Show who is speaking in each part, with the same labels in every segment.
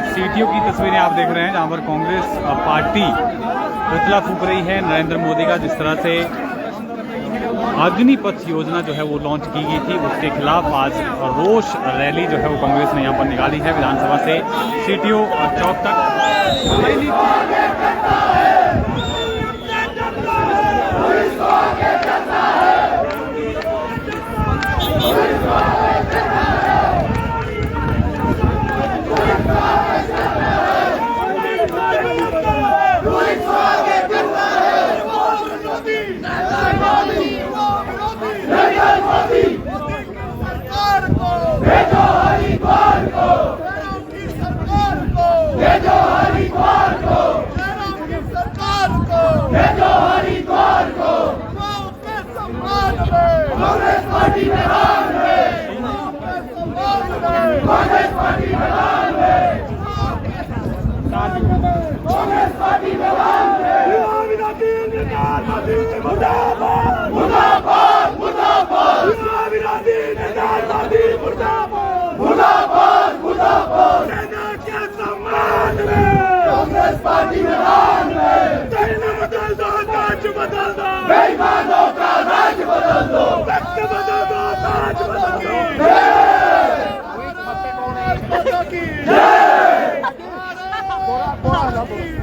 Speaker 1: सीटियों की तस्वीरें आप देख रहे हैं जहां पर कांग्रेस पार्टी पुतला फूंक रही है नरेंद्र मोदी का। जिस तरह से अग्निपथ योजना जो है वो लॉन्च की गई थी, उसके खिलाफ आज रोष रैली जो है वो कांग्रेस ने यहां पर निकाली है विधानसभा से सीटीओ चौक तक।
Speaker 2: कांग्रेस पार्टी मैदान में बदल दो, ताज बदल दो, बेईमानों का राज बदल दो, वक्त बदल दो, ताज बदल दो।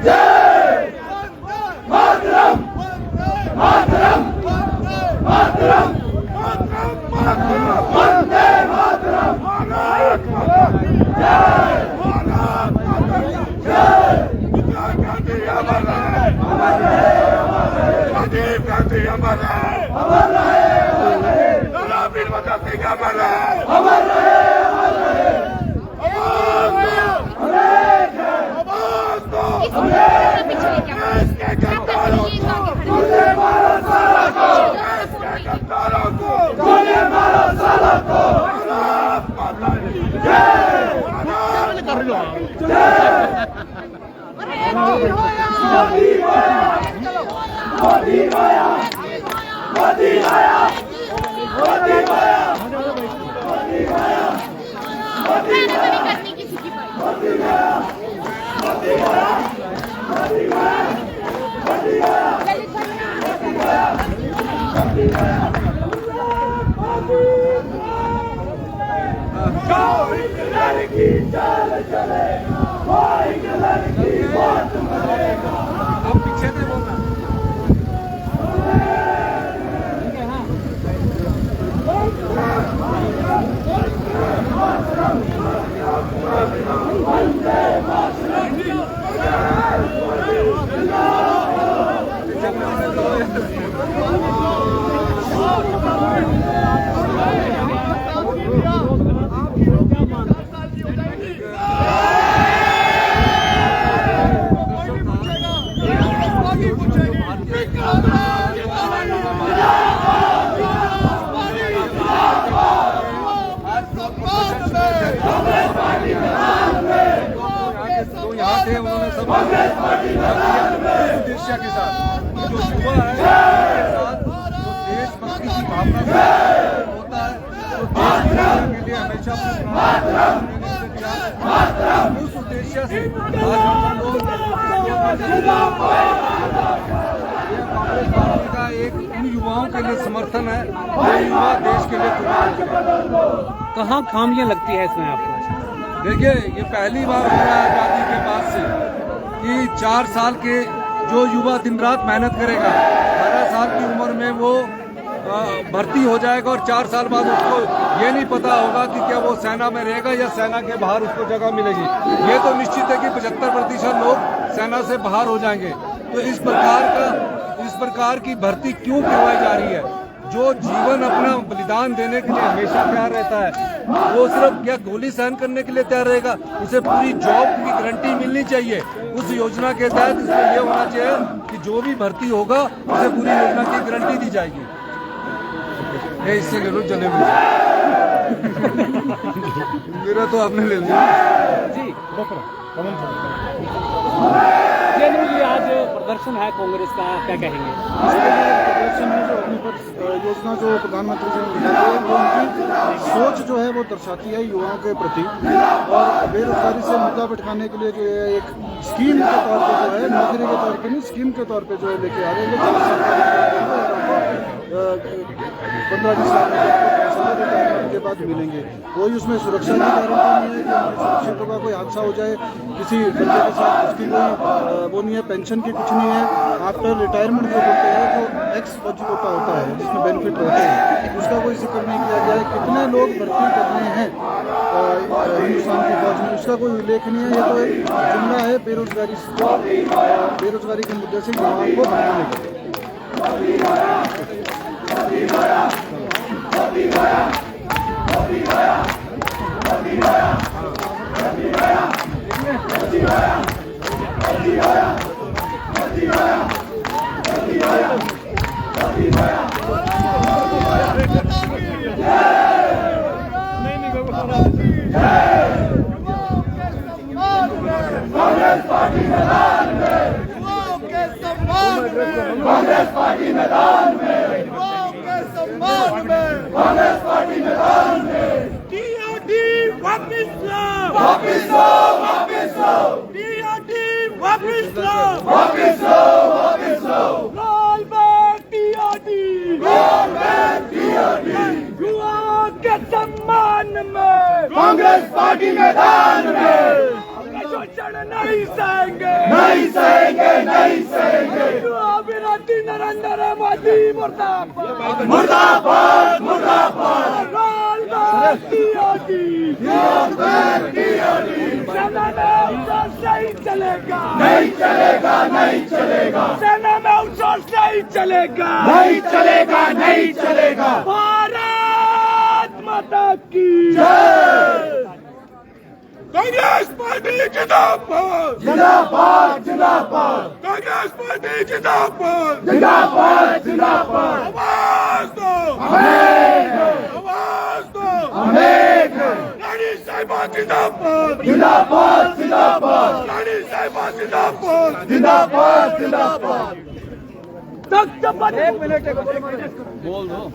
Speaker 2: जय मातरम, मातरम, मातरम, वंदे मातरम, जय राजीव गांधी अमर रहे, अमर रहे, अमर रहे, वीर भगत सिंह अमर रहे, अमर रहे, अमर रहे, देश के गद्दारों को गोली मारो, साला को देश के गद्दारों को गोली मारो, साला को। जय मोदी आया, मोदी आया, मोदी आया, मोदी आया, मोदी आया, मोदी आया, मोदी आया, मोदी आया, मोदी आया, मोदी आया। की चाल चले, की बात मरेगा। अब पीछे से बोलना।
Speaker 3: जो यहाँ थे उन्होंने सब उद्देश्य के साथ जो युवा है उनके साथ जो देशभक्ति की भावना से होता है, तो देश के लिए हमेशा उस उद्देश्य से आज हम लोग कांग्रेस पार्टी का एक इन युवाओं के लिए समर्थन है। ये युवा देश के लिए कुर्बान करें।
Speaker 4: कहाँ खामियां लगती है इसमें आपको?
Speaker 3: देखिए, ये पहली बार हो रहा है आजादी के बाद से कि 4 साल के जो युवा दिन रात मेहनत करेगा, 18 साल की उम्र में वो भर्ती हो जाएगा और 4 साल बाद उसको ये नहीं पता होगा कि क्या वो सेना में रहेगा या सेना के बाहर उसको जगह मिलेगी। ये तो निश्चित है कि 75% लोग सेना से बाहर हो जाएंगे। तो इस प्रकार की भर्ती क्यों करवाई जा रही है? जो जीवन अपना बलिदान देने के लिए हमेशा तैयार रहता है, वो सिर्फ क्या गोली सहन करने के लिए तैयार रहेगा? उसे पूरी जॉब की गारंटी मिलनी चाहिए। उस योजना के तहत इसमें यह होना चाहिए कि जो भी भर्ती होगा उसे पूरी योजना की गारंटी दी जाएगी। ये इससे जरूर चले मेरा तो आपने ले लिया
Speaker 4: जी। जी, आज प्रदर्शन है कांग्रेस का, क्या कहेंगे?
Speaker 5: प्रदर्शन है जो अग्निपथ योजना जो प्रधानमंत्री जी ने बताई है, वो उनकी सोच जो है वो दर्शाती है युवाओं के प्रति। और बेरोजगारी से मुद्दा भटकाने के लिए जो है एक स्कीम के तौर पे जो है, नौकरी के तौर पे नहीं, स्कीम के तौर पे जो है लेके आ रहे हैं। 15-20 लाख रिटायरमेंट के बाद मिलेंगे। कोई उसमें सुरक्षा की गारंटी नहीं है कि सुरक्षित होगा, कोई हादसा हो जाए किसी बच्चे के साथ, उसकी कोई वो नहीं है, पेंशन की कुछ नहीं है। आफ्टर रिटायरमेंट जो होते हैं तो एक्स फौजी कोटा होता है जिसमें बेनिफिट रहते हैं, उसका कोई जिक्र नहीं किया गया है। कितने लोग भर्ती करने हैं हिंदुस्तान की फौज में, उसका कोई उल्लेख नहीं है। ये तो एक जुमला है बेरोजगारी के मुद्दे से युवाओं को भटकाने का।
Speaker 2: कांग्रेस पार्टी मैदान में, कांग्रेस पार्टी मैदान में, कांग्रेस पार्टी मैदान में। टीआरडी वापिस लो, वापिस लो, वापिस लो। टीआरडी वापिस लो, वापिस लो, वापिस लो। Roll back TRD, roll back TRD. युवाओं के सम्मान में कांग्रेस पार्टी मैदान में। शोषण नहीं सहेंगे, नहीं सहेंगे, नहीं सहेंगे। विरोधी नरेंद्र मोदी मुर्दाबाद, मुर्दाबाद, मुर्दाबाद। Role back TRD, roll back TRD. सेना में आउटसोर्स नहीं चलेगा, नहीं चलेगा, नहीं चलेगा। सेना में आउटसोर्स नहीं चलेगा, नहीं चलेगा, नहीं चलेगा। भारत माता की जय। कांग्रेस पार्टी जिंदाबाद, जिंदाबाद, जिंदाबाद। कांग्रेस पार्टी जिंदाबाद, जिंदाबाद, जिंदाबाद। आवाज दो, हमें आवाज दो, हमें रानी साहिबा जिंदाबाद, जिंदाबाद, जिंदाबाद। रानी साहिबा जिंदाबाद, जिंदाबाद, जिंदाबाद। एक मिनट
Speaker 3: बोल दो।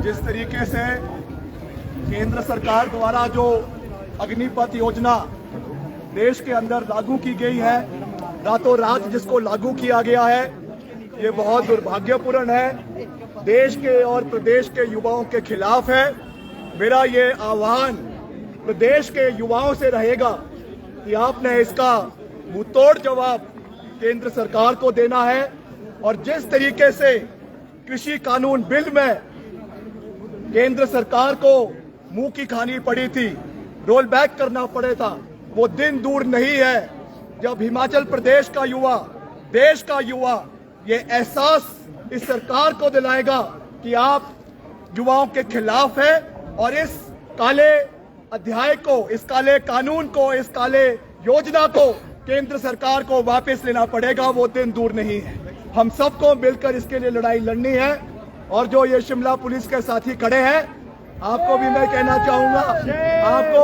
Speaker 6: जिस तरीके से केंद्र सरकार द्वारा जो अग्निपथ योजना देश के अंदर लागू की गई है, रातों रात जिसको लागू किया गया है, ये बहुत दुर्भाग्यपूर्ण है। देश के और प्रदेश के युवाओं के खिलाफ है। मेरा ये आह्वान प्रदेश के युवाओं से रहेगा कि आपने इसका मुंहतोड़ जवाब केंद्र सरकार को देना है। और जिस तरीके से कृषि कानून बिल में केंद्र सरकार को मुंह की खानी पड़ी थी, रोल बैक करना पड़े था, वो दिन दूर नहीं है जब हिमाचल प्रदेश का युवा, देश का युवा ये एहसास इस सरकार को दिलाएगा कि आप युवाओं के खिलाफ है और इस काले अध्याय को, इस काले कानून को, इस काले योजना को केंद्र सरकार को वापस लेना पड़ेगा, वो दिन दूर नहीं है। हम सबको मिलकर इसके लिए लड़ाई लड़नी है। और जो ये शिमला पुलिस के साथी खड़े हैं, आपको भी मैं कहना चाहूंगा, आपको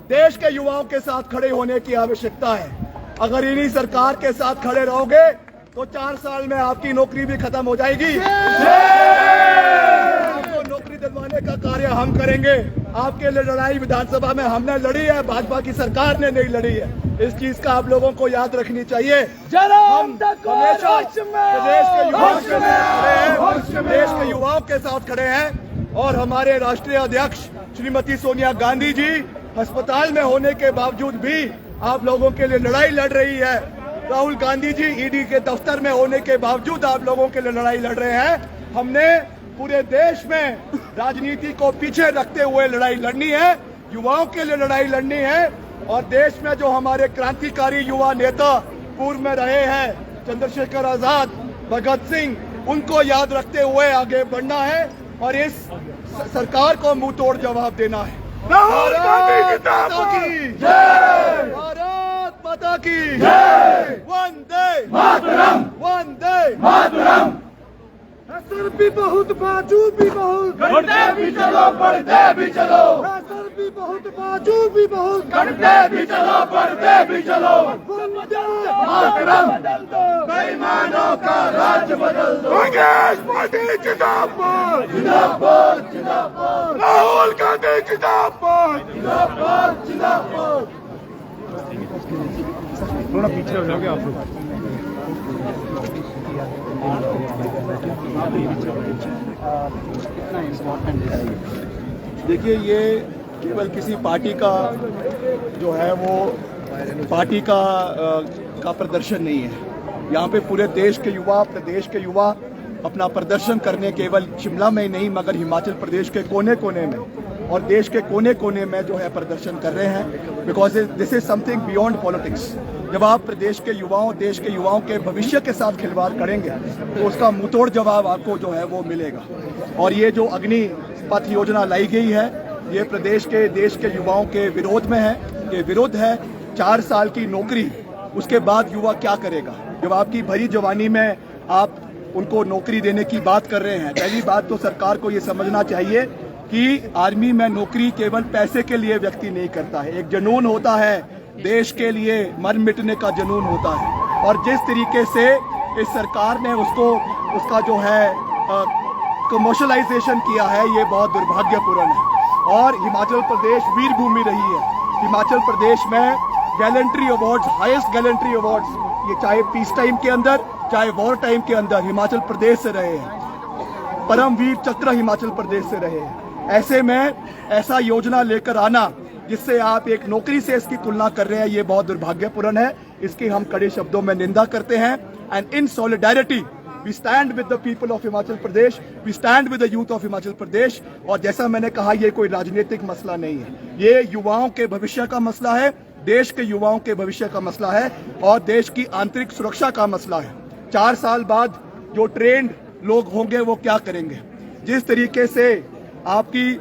Speaker 6: देश के युवाओं के साथ खड़े होने की आवश्यकता है। अगर इन्हीं सरकार के साथ खड़े रहोगे तो 4 साल में आपकी नौकरी भी खत्म हो जाएगी। आपको नौकरी दिलवाने का कार्य हम करेंगे। आपके लिए लड़ाई विधानसभा में हमने लड़ी है, भाजपा की सरकार ने नहीं लड़ी है। इस चीज का आप लोगों को याद रखनी चाहिए। हम हमेशा प्रदेश के युवाओं के साथ खड़े हैं। और हमारे राष्ट्रीय अध्यक्ष श्रीमती सोनिया गांधी जी अस्पताल में होने के बावजूद भी आप लोगों के लिए लड़ाई लड़ रही है। राहुल गांधी जी ईडी के दफ्तर में होने के बावजूद आप लोगों के लिए लड़ाई लड़ रहे हैं। हमने पूरे देश में राजनीति को पीछे रखते हुए लड़ाई लड़नी है, युवाओं के लिए लड़ाई लड़नी है। और देश में जो हमारे क्रांतिकारी युवा नेता पूर्व में रहे हैं, चंद्रशेखर आजाद, भगत सिंह, उनको याद रखते हुए आगे बढ़ना है और इस सरकार को मुंह तोड़ जवाब देना है। भारत माता की जय, भारत माता की जय, वंदे मातरम, वंदे मातरम।
Speaker 2: सर भी बहुत, बाजू भी बहुत,
Speaker 6: बढ़ते भी चलो, बढ़ते भी चलो।
Speaker 2: सर भी बहुत, बाजू भी बहुत,
Speaker 6: बढ़ते भी चलो, बढ़ते भी चलो। मातरम, बेईमानों का राज बदल दो।
Speaker 2: कांग्रेस पार्टी जिंदाबाद,
Speaker 6: जिंदाबाद, जिंदाबाद,
Speaker 2: राहुल गांधी जिंदाबाद,
Speaker 6: जिंदाबाद, जिंदाबाद।
Speaker 1: थोड़ा पीछे हो जाओगे आप लोग।
Speaker 6: देखिए, ये केवल किसी पार्टी का जो है वो पार्टी का प्रदर्शन नहीं है। यहाँ पे पूरे देश के युवा, प्रदेश के युवा अपना प्रदर्शन करने केवल शिमला में ही नहीं मगर हिमाचल प्रदेश के कोने कोने में और देश के कोने कोने में जो है प्रदर्शन कर रहे हैं। Because this is something beyond politics. जब आप प्रदेश के युवाओं, देश के युवाओं के भविष्य के साथ खिलवाड़ करेंगे तो उसका मुंहतोड़ जवाब आपको जो है वो मिलेगा। और ये जो अग्निपथ योजना लाई गई है, ये प्रदेश के, देश के युवाओं के विरोध में है। ये विरोध है 4 साल की नौकरी, उसके बाद युवा क्या करेगा? जब आपकी भरी जवानी में आप उनको नौकरी देने की बात कर रहे हैं, पहली बात तो सरकार को ये समझना चाहिए कि आर्मी में नौकरी केवल पैसे के लिए व्यक्ति नहीं करता है। एक जुनून होता है, देश के लिए मर मिटने का जुनून होता है। और जिस तरीके से इस सरकार ने उसका जो है कमर्शलाइजेशन किया है, ये बहुत दुर्भाग्यपूर्ण है। और हिमाचल प्रदेश वीर भूमि रही है। हिमाचल प्रदेश में gallantry awards, highest gallantry awards, ये चाहे पीस टाइम के अंदर चाहे वॉर टाइम के अंदर हिमाचल प्रदेश से रहे हैं। परमवीर चक्र हिमाचल प्रदेश से रहे हैं। ऐसे में ऐसा योजना लेकर आना जिससे आप एक नौकरी से इसकी तुलना कर रहे हैं, ये बहुत दुर्भाग्यपूर्ण है। इसकी हम कड़े शब्दों में निंदा करते हैं। And in solidarity we stand with the people of Himachal Pradesh, we stand with the youth of Himachal Pradesh. और जैसा मैंने कहा, ये कोई राजनीतिक मसला नहीं है, ये युवाओं के भविष्य का मसला है, देश के युवाओं के भविष्य का मसला है और देश की आंतरिक सुरक्षा का मसला है। 4 साल बाद जो ट्रेंड लोग होंगे वो क्या करेंगे? जिस तरीके से आपकी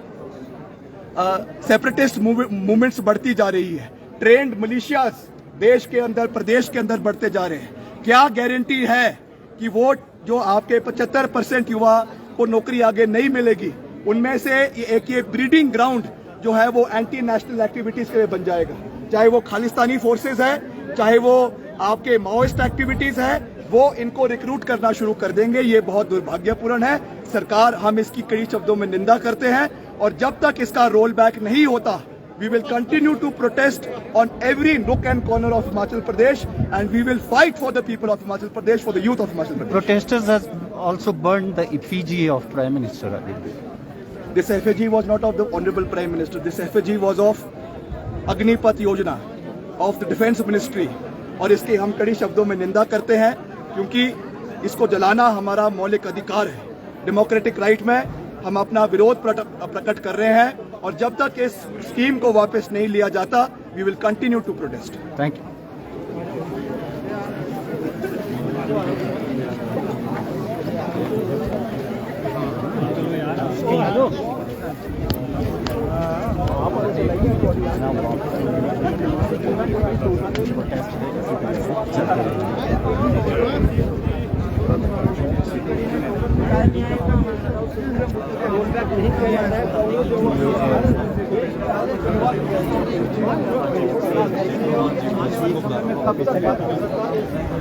Speaker 6: सेपरेटिस्ट मूवमेंट्स बढ़ती जा रही है, ट्रेंड मिलिशियाज देश के अंदर, प्रदेश के अंदर बढ़ते जा रहे हैं, क्या गारंटी है कि वो जो आपके 75% युवा को नौकरी आगे नहीं मिलेगी, उनमें से एक ये ब्रीडिंग ग्राउंड जो है वो एंटी नेशनल एक्टिविटीज के लिए बन जाएगा। चाहे वो खालिस्तानी फोर्सेस है, चाहे वो आपके माओइस्ट एक्टिविटीज है, वो इनको रिक्रूट करना शुरू कर देंगे। ये बहुत दुर्भाग्यपूर्ण है। सरकार, हम इसकी कई शब्दों में निंदा करते हैं और जब तक इसका रोल बैक नहीं होता, we will continue to protest on every nook and corner of Himachal Pradesh and we will fight for the people of Himachal Pradesh, for the youth of Himachal Pradesh.
Speaker 7: Protesters has also burned the effigy of Prime Minister Abiy.
Speaker 6: This effigy was not of the Honorable Prime Minister. This effigy was of Agnipath Yojana of the Defence Ministry. और इसकी हम कड़ी शब्दों में निंदा करते हैं क्योंकि इसको जलाना हमारा मौलिक अधिकार है। डेमोक्रेटिक राइट में हम अपना विरोध प्रकट कर रहे हैं और जब तक इस स्कीम को वापस नहीं लिया जाता, we will continue to protest.
Speaker 7: Thank you.
Speaker 1: आप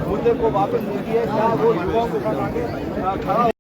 Speaker 6: मुद्दे को वापस नहीं किया, क्या वो युवाओं के साथ आगे खड़ा